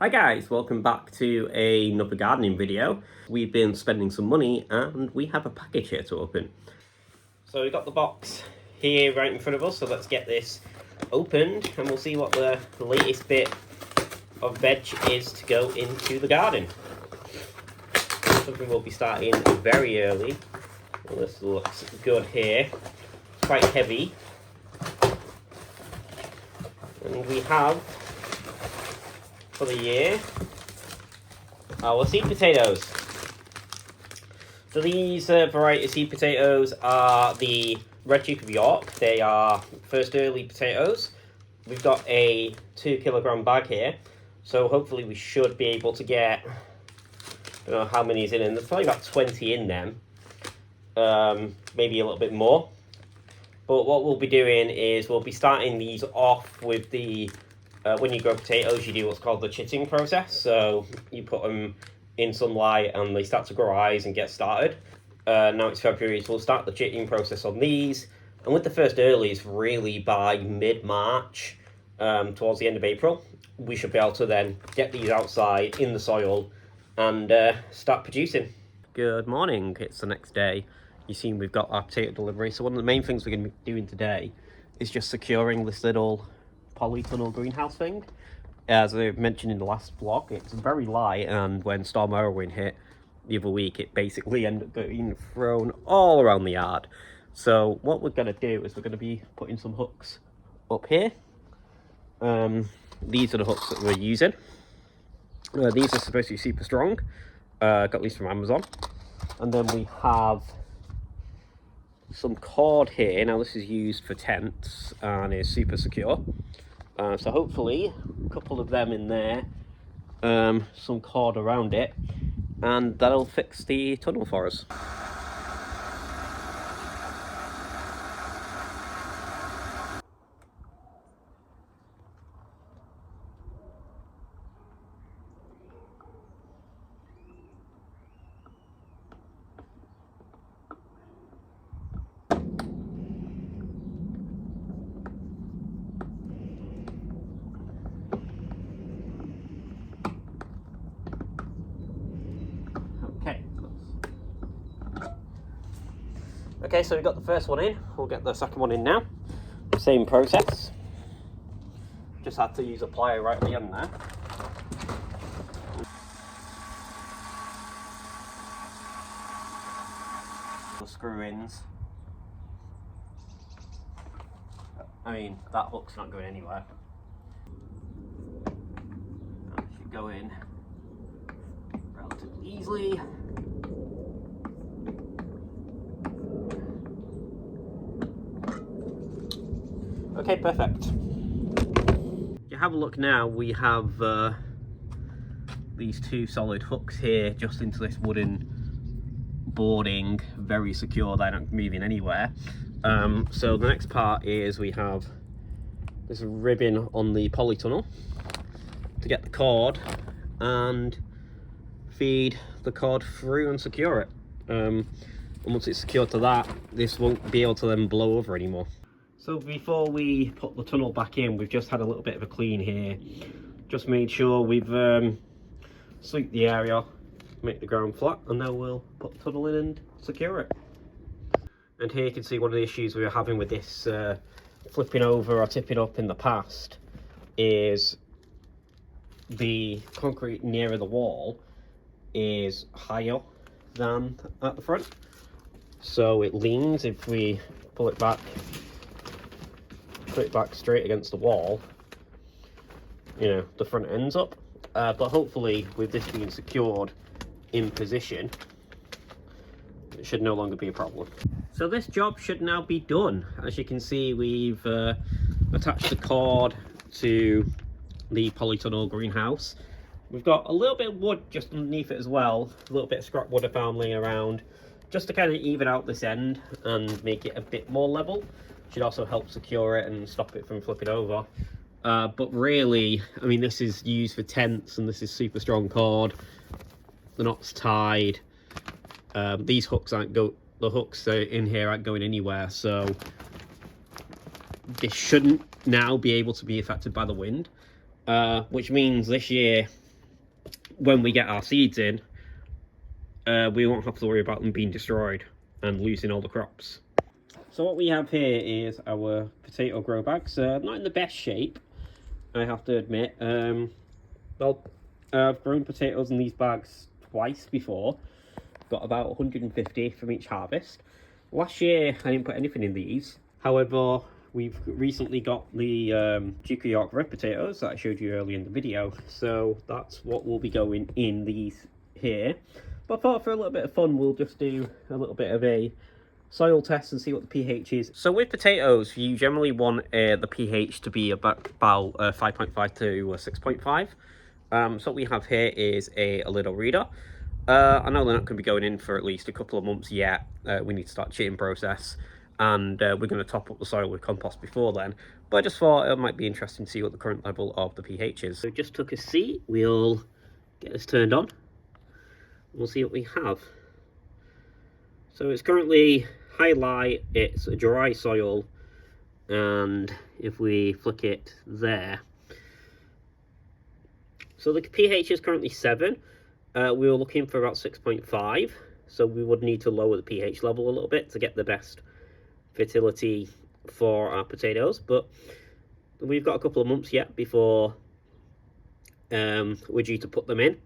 Hi guys, welcome back to another gardening video. We've been spending some money and we have a package here to open. So we've got the box here right in front of us, so let's get this opened and we'll see what the latest bit of veg is to go into the garden. Something we'll be starting very early. Well, this looks good here. It's quite heavy. And we have, for the year, our seed potatoes. So these variety of seed potatoes are the Red Duke of York. They are first early potatoes. We've got a 2 kilogram bag here, so hopefully we should be able to get, I don't know how many is in, and there's probably about 20 in them, maybe a little bit more. But what we'll be doing is we'll be starting these off with the when you grow potatoes, you do what's called the chitting process. So you put them in sunlight and they start to grow eyes and get started. Now it's February, so we'll start the chitting process on these. And with the first earlies, really by mid-March, towards the end of April, we should be able to then get these outside in the soil and start producing. Good morning, it's the next day. You've seen we've got our potato delivery. So one of the main things we're going to be doing today is just securing this little polytunnel greenhouse thing. As I mentioned in the last vlog, it's very light, and when Storm Irwin hit the other week, it basically ended up getting thrown all around the yard. So what we're going to do is we're going to be putting some hooks up here. These are the hooks that we're using. These are supposed to be super strong. Got these from Amazon. And then we have some cord here. Now this is used for tents and is super secure. So hopefully a couple of them in there, some cord around it, and that'll fix the tunnel for us. Okay, so we've got the first one in. We'll get the second one in now. Same process. Just had to use a plier right at the end there. The screw-ins. I mean, that hook's not going anywhere. That should go in relatively easily. Okay, perfect. If you have a look now, we have these two solid hooks here just into this wooden boarding, very secure, they're not moving anywhere. So the next part is we have this ribbon on the polytunnel to get the cord and feed the cord through and secure it. And once it's secured to that, this won't be able to then blow over anymore. So before we put the tunnel back in, we've just had a little bit of a clean here. Just made sure we've swept the area, make the ground flat, and then we'll put the tunnel in and secure it. And here you can see one of the issues we were having with this flipping over or tipping up in the past is the concrete nearer the wall is higher than at the front. So it leans if we pull it back straight against the wall, you know, the front ends up. But hopefully with this being secured in position, it should no longer be a problem. So this job should now be done. As you can see, we've attached the cord to the polytunnel greenhouse. We've got a little bit of wood just underneath it as well, a little bit of scrap wood I found laying around, just to kind of even out this end and make it a bit more level. Should also help secure it and stop it from flipping over. But really, I mean, this is used for tents and this is super strong cord. The knot's tied. These hooks the hooks in here aren't going anywhere, so this shouldn't now be able to be affected by the wind, which means this year when we get our seeds in, we won't have to worry about them being destroyed and losing all the crops. So what we have here is our potato grow bags. Not in the best shape, I have to admit. Well, I've grown potatoes in these bags twice before. Got about 150 from each harvest. Last year, I didn't put anything in these. However, we've recently got the Duke of York red potatoes that I showed you earlier in the video. So that's what will be going in these here. But I thought for a little bit of fun, we'll just do a little bit of a soil test and see what the pH is. So with potatoes, you generally want the pH to be about 5.5 to 6.5. So what we have here is a little reader. I know they're not going to be going in for at least a couple of months yet. We need to start chitting process, and we're going to top up the soil with compost before then. But I just thought it might be interesting to see what the current level of the pH is. So just took a seat. We'll get this turned on. We'll see what we have. So it's currently highlight, it's a dry soil, and if we flick it there, so the pH is currently 7. We were looking for about 6.5, so we would need to lower the pH level a little bit to get the best fertility for our potatoes, but we've got a couple of months yet before we're due to put them in.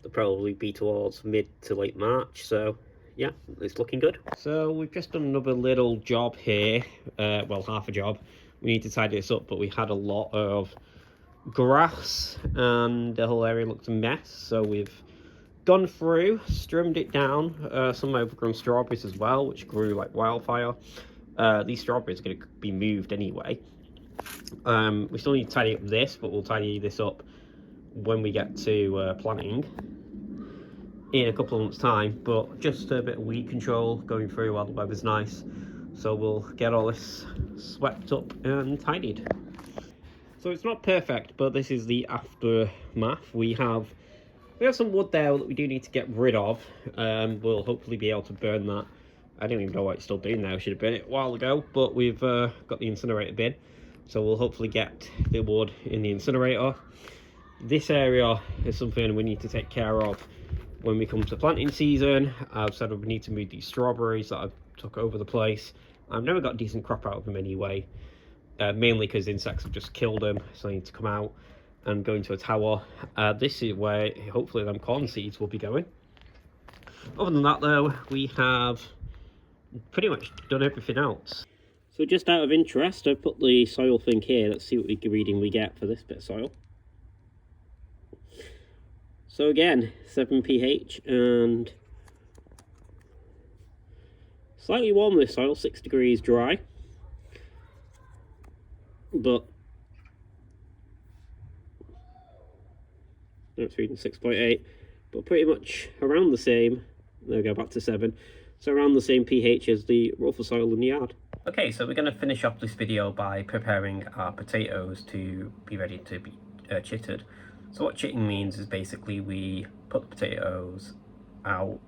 They'll probably be towards mid to late March, so yeah, it's looking good. So we've just done another little job here, well, half a job. We need to tidy this up, but we had a lot of grass and the whole area looked a mess, so we've gone through, trimmed it down. Some overgrown strawberries as well, which grew like wildfire. These strawberries are going to be moved anyway. We still need to tidy up this, but we'll tidy this up when we get to planting in a couple of months' time. But just a bit of weed control going through while the weather's nice, so we'll get all this swept up and tidied. So it's not perfect, but this is the aftermath. We have some wood there that we do need to get rid of. We'll hopefully be able to burn that. I don't even know what it's still doing now. I should have burned it a while ago, but we've got the incinerator bin, so we'll hopefully get the wood in the incinerator. This area is something we need to take care of when we come to planting season. I've said we need to move these strawberries that I've took over the place. I've never got a decent crop out of them anyway, mainly because insects have just killed them, so I need to come out and go into a tower. This is where hopefully them corn seeds will be going. Other than that though, we have pretty much done everything else. So just out of interest, I've put the soil thing here. Let's see what reading we get for this bit of soil. So again, 7 pH and slightly warm this soil, 6 degrees dry, but it's reading 6.8, but pretty much around the same. There we go, back to 7. So around the same pH as the rougher soil in the yard. Okay, so we're going to finish off this video by preparing our potatoes to be ready to be chitted. So what chitting means is basically we put the potatoes out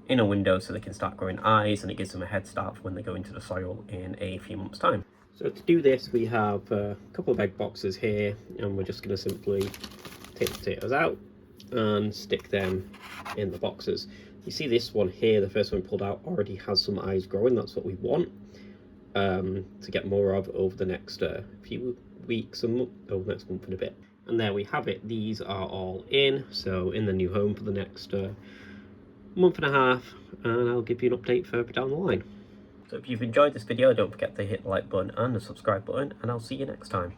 in a window so they can start growing eyes, and it gives them a head start when they go into the soil in a few months' time. So to do this, we have a couple of egg boxes here, and we're just going to simply take the potatoes out and stick them in the boxes. You see this one here, the first one pulled out, already has some eyes growing. That's what we want to get more of over the next few weeks and over the next month and a bit. And there we have it. These are all in, so in the new home for the next month and a half, and I'll give you an update further down the line. So if you've enjoyed this video, don't forget to hit the like button and the subscribe button, and I'll see you next time.